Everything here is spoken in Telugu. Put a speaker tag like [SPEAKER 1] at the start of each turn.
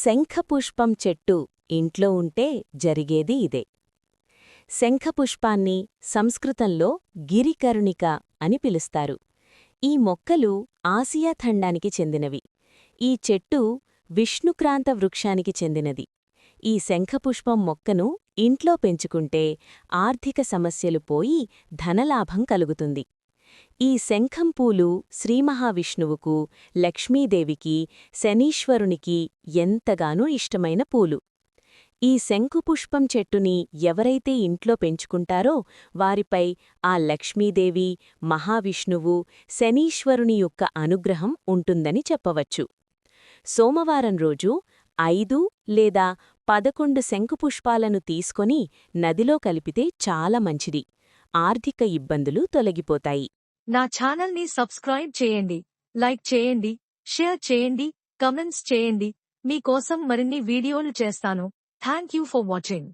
[SPEAKER 1] శంఖపుష్పం చెట్టు ఇంట్లో ఉంటే జరిగేది ఇదే. శంఖపుష్పాన్ని సంస్కృతంలో గిరికరుణిక అని పిలుస్తారు. ఈ మొక్కలు ఆసియా ఖండానికి చెందినవి. ఈ చెట్టు విష్ణుక్రాంత వృక్షానికి చెందినది. ఈ శంఖపుష్పం మొక్కను ఇంట్లో పెంచుకుంటే ఆర్థిక సమస్యలు పోయి ధనలాభం కలుగుతుంది. ఈ శంఖం పూలు శ్రీమహావిష్ణువుకు, లక్ష్మీదేవికి, శనీశ్వరునికి ఎంతగానో ఇష్టమైన పూలు. ఈ శంఖుపుష్పం చెట్టుని ఎవరైతే ఇంట్లో పెంచుకుంటారో వారిపై ఆ లక్ష్మీదేవి, మహావిష్ణువు, శనీశ్వరుని యొక్క అనుగ్రహం ఉంటుందని చెప్పవచ్చు. సోమవారం రోజు 5 లేదా 11 శంఖుపుష్పాలను తీసుకొని నదిలో కలిపితే చాలా మంచిది. ఆర్థిక ఇబ్బందులు తొలగిపోతాయి.
[SPEAKER 2] నా ఛానల్ని సబ్స్క్రైబ్ చేయండి, లైక్ చేయండి, షేర్ చేయండి, కమెంట్స్ చేయండి. మీకోసం మరిన్ని వీడియోలు చేస్తాను. Thank you for watching.